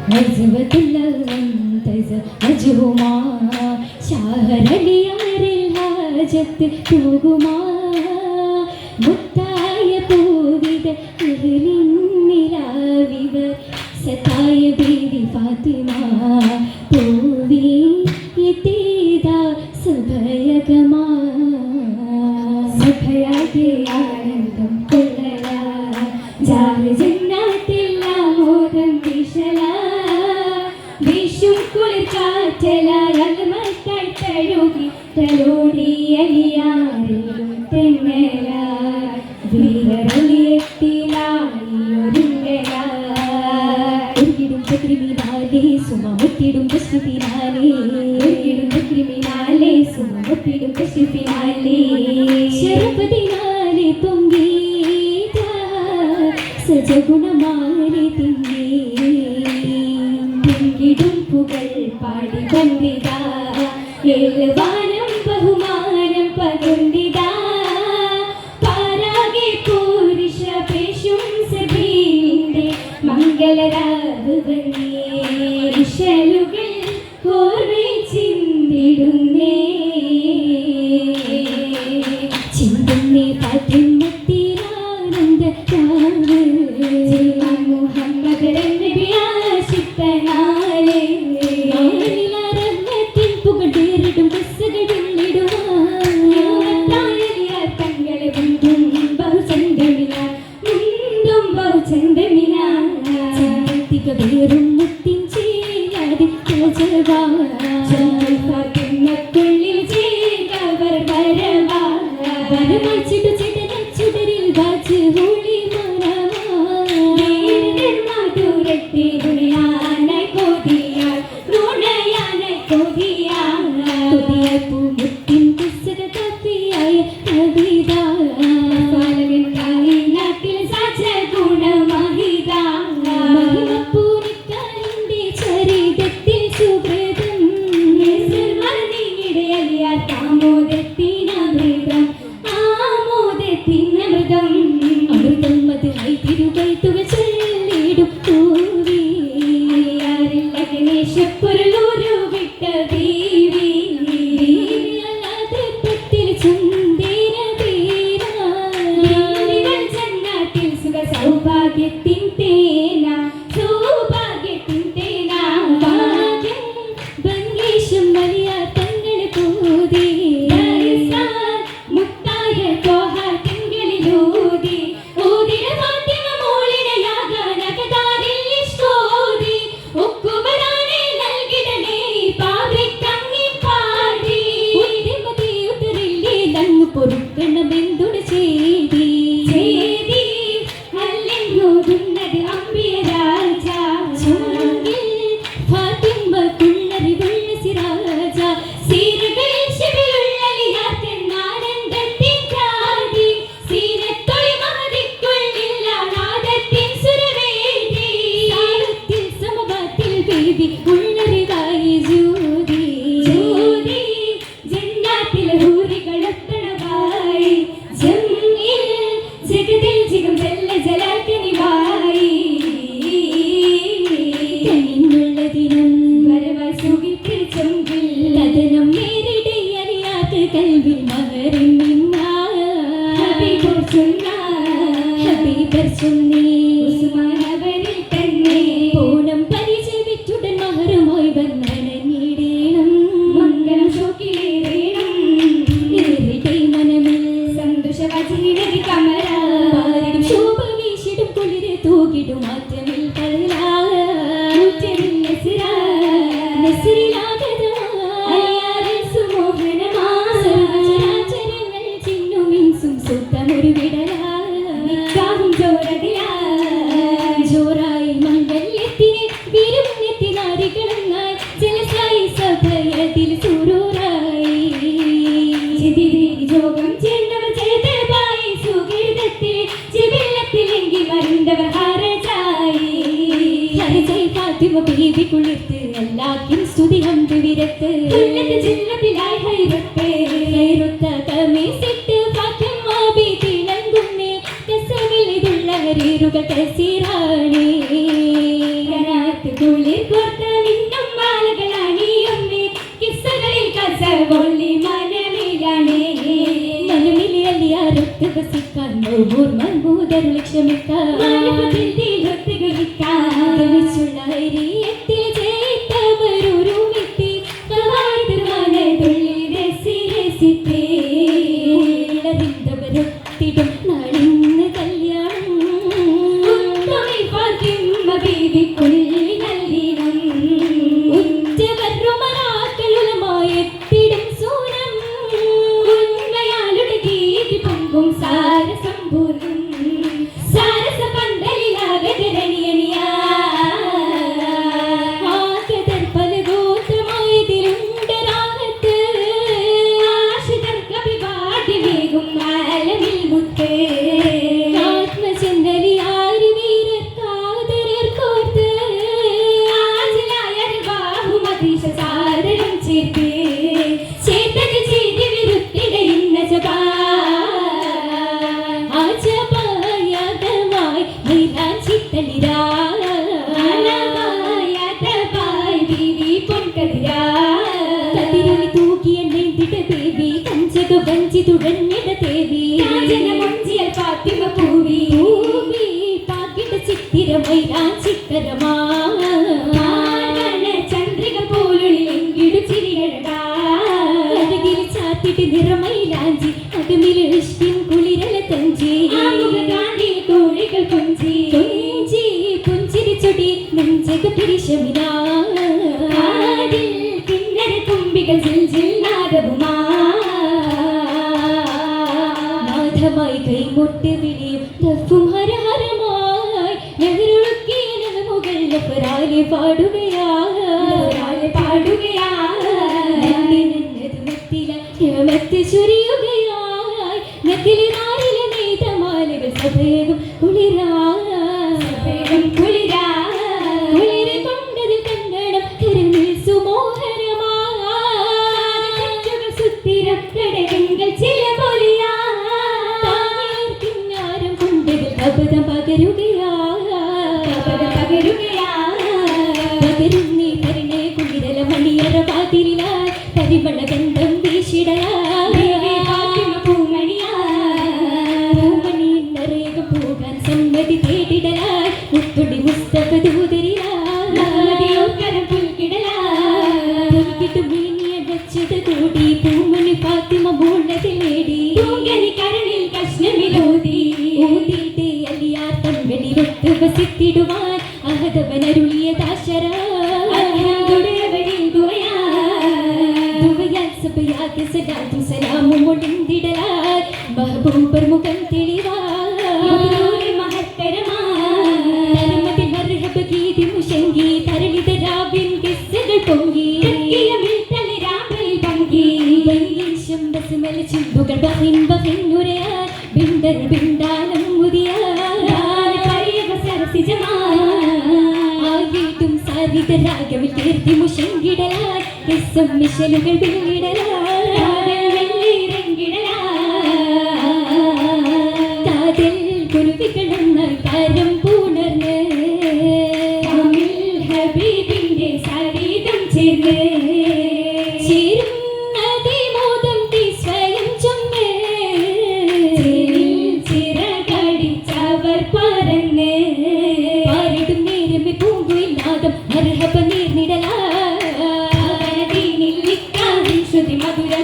عزوة تزوجهما شهر ليار الحاجة توهما മുത്തായ പൂവിത നിലാവിവർ സതായ ബീവി ഫാത്തിമ പൂവി യതീദാ സഭയഗമാ സഭയാകെ ആനന്ദം കൊള്ളല ജാല ജന്നാത്തിൽ മോദം വിശല വിഷും കുളിർ കാറ്റലാൽ അൽമത്തായി തഴുകി തലോടി അലിയാറിലും തെന്നല ക്രിമിനാലേ സുമത്തിടും കശ്മീനാലേ ക്രിമിനാലേ സുമത്തിടും കശ്മീനാലേ ശരപതിനാലേ പൊങ്കീത സജഗുണമാലേ തിങ്ങി തിങ്കിടും പുകൾ പാടി വന്നിത ഏഴുവാനം ബഹുമാനം പകർന്നിത മംഗളരാവുകൾ കോർവെച്ചിന്തിടുന്നേ ചിന്തുന്നേ പതിമത്തിരാനന്ദ മുഹമ്മദ് നബി ആശിത്തനാലേ റഹ്മത്തിൻ പുകടേറിടും ബസ്സുകളിടുവാൻ തങ്ങളെ മുണ്ടും ബഹുചന്ദമിന മുണ്ടും ബഹുചന്ദമിന വേറും മുത്തിൻ ചെയ്യാതെ ഫാത്തിമക്കുള്ളിൽ ചെയ്തവർ വരവാച്ചിട്ടു ചുടരിൽ വാച്ച് ഹോളി മധുരത്തെ ഗുണയാനായി കൊതിയാൽ നുണയാനായി കൊതിയായ പൂമുത്തിൻ പുസ്തക തപ്പിയായ കവിത നാട്ടിൽ സാച്ച ഗുണമഹിത സൗഭാഗ്യത്തിൻ തേന സൗഭാഗ്യത്തിൻ തേന ഭാഗ്യം ഭംഗീശം വലിയ തങ്ങൾ പൂതി മുത്തായ തോഹ തിങ്കളിലൂതി ഊതിര ഫാത്തിമ മോളിടയാകാനകതാരിൽ ഇഷ്കോതി ഒക്കുവരാനെ നൽകിടണേ പാപിക്കങ്ങി പാടി ഉയരമതി ഉതറില്ലേ നങ്ങ് പൊറുക്കണമെന്തുണ ചെയ്തി പൂനം പരിചയവിറ്റുടൻ മഹറുമായി വന്നണഞ്ഞിടേണം മംഗളം ശോകിലേറേണം മനമിൽ സന്തോഷവാചിനതി കമല ശോഭ വീശിടും കുളിരെ തൂകിടും മാറ്റമിൽ നെസിരിലാകരാചരങ്ങൾ ചിന്നുമിൻസും സുഖമൊരു വിടലാ ജോറായി മംഗല്യത്തിന് വിരുന്നെത്തിനാരികളെന്നാൽ ജലസായി സഭയത്തിൽ സൂരൂറായി യോഗം ചേർന്നവർ ചേതമായി സുഹൃതത്തിൽ ചിവിള്ളത്തിലെങ്കിൽ വരുന്നവർ ഹരജായി ഹരജായി ഫാത്തിമ ബീവി കുളിർത്ത് എല്ലാക്കും സ്തുതി ഹംദ് വിരത്ത് ജില്ലത്തിലായി ഹൈറത്ത് ഹൈറത്ത കമീസിട്ട് ഫാത്തിമ ബീവി നങ്കുന്നേ കസവിൽ ഇതുള്ള ഹരീറുകൾ കസീറാണേ കുളിർ കോർത്ത മിന്നും മാലകളാണിയൊന്നേ കിസ്സകളിൽ കസവൊള്ളി മനമിലാണേ മനമിലെ അലിയാരൊത്ത് വസിക്കാൻ ഓർമ്മൂതരുളി ക്ഷമിക്കാൻ ഒത്ത് കളിക്കാൻ ഐരിയത്തിൽ ജയിത്തവരൊരു വ്യക്തി മനതുള്ളിൽ രസി രസിത്തേ ഇളറിന്തവരൊത്തിടും നാളിന്ന് കല്യാണം ബേബിക്കുള്ളി നൽകിനം ഉറ്റവരുമരാക്കളുമായെത്തിടും സൂനം ഉന്മയാളുടെ ഗീതി പൊങ്കും സാരസമ്പൂർണം സാരസ പന്തലിലാകരണിയണിയാ ആകതർ പല ഗോത്രമായതിലുണ്ട് രാഗത്ത് ആശിതർ കവിവാടിമേകും ആലമിൽ മുത്ത് ആത്മചന്ദലി ആര് വീരക്കാതരർ കോർത്ത് ആജിലായർ ബാഹുമതീശ സാദരം ചേർത്ത് ചേതക ചെയ്തി വിരുത്തിട ഇന്ന ജപാ ആജപായതമായി മൈരാഞ്ചിത്തളിരാ ആനവായതമായി ബീവി പൊൻകതിരാ കതിരുളി തൂക്കിയ നെയ്തിട ദേവി കഞ്ചക വഞ്ചി തുടങ്ങിട ദേവി കാഞ്ചന മഞ്ചിയൽ ഫാത്തിമ പൂവി പൂവി പാകിട ചിത്തിര മൈരാഞ്ചിക്കരമാ ചന്ദ്രിക പോലുള്ളിലെങ്കിടു ചിരികളടാ അഴകിൽ ചാത്തിട്ട് നിറമൈലാഞ്ചി അകമിൽ ഇഷ്ടിൻ കുളിരല തഞ്ചി ഗാന്ധി തോഴികൾ കൊഞ്ചി കൊഞ്ചി പുഞ്ചിരി ചൊടി നെഞ്ചക പിരിശമിനാ കിന്നര തുമ്പികൾ ജിൽ നാദവുമാ നാഥമായി കൈമുട്ട് വിളിയും ദഫും ഹരഹരമായി നെഹ്റുക്കിയ മുകളിൽ പരാലെ പാടുകയായി ചുരിയുകയായി നക്കിലിനാരിലെ നെയ്ത മാലകൾ സഭേഗം കുളിരാം കുളിരെ കൊണ്ടതിൽ കണ്ണടം കരങ്ങിൽ സുമോഹരമാകൾ സുത്തിരം കടകങ്ങൾ ചില പൊലിയാ കിന്നാരം കൊണ്ടതിൽ അബദ്ധം പകരുകയാ കുളിരല മണിയറ പാതിരില പരിമള ഗന്ധം പൂമണിയെന്നറിയ പോകാൻ സമ്മതി തേടിടലായി മുത്തുടി മുസ്തഫ ദൂതരിലാരം പുൽക്കിടലായിട്ട് മീനിയ വെച്ചത് കൂടി പൂമണി ഫാത്തിമ മൂളതിൽ നേടി കരണിൽ കഷ്ണമിലോതി ഊതിയിട്ട് അലിയാർ തങ്ങളിലൊത്ത് വസിത്തിടുവാൻ അഹദവനരുളിയ ദാശര സലാമും ഒളിന്തിടലാൽ മഹബൂബർ മുഖം തെളിവായി മഹത്തരമാതിൽ മർഹബ ഗീതി മുഷങ്കി തരളിത രാവിൻ കിസ്സകൾ പൊങ്കി ബസുമല ചുമ്പുകൾ ബഹിന്നുരയാൽ ബിണ്ടർ ബിണ്ടാനം മുതിയായിട്ടും സാരിത രാഗവിൽ കീർത്തി മുഷങ്കിടലാൽ രസം മിഷലുകൾ കുരുവികളൊന്നാൽ കാര്യം പുണർന്ന് ഹബീബിന്റെ സാരീതം ചേർന്ന് ചേരുന്നതിമോദം സ്വയം ചൊന്ന് ചിറകടിച്ചവർ പറന്ന് പാരിടും നേരമേ പൂങ്കുയില്ലാതം മർഹബ നീർന്നിടലാ ശ്രുതി മധുര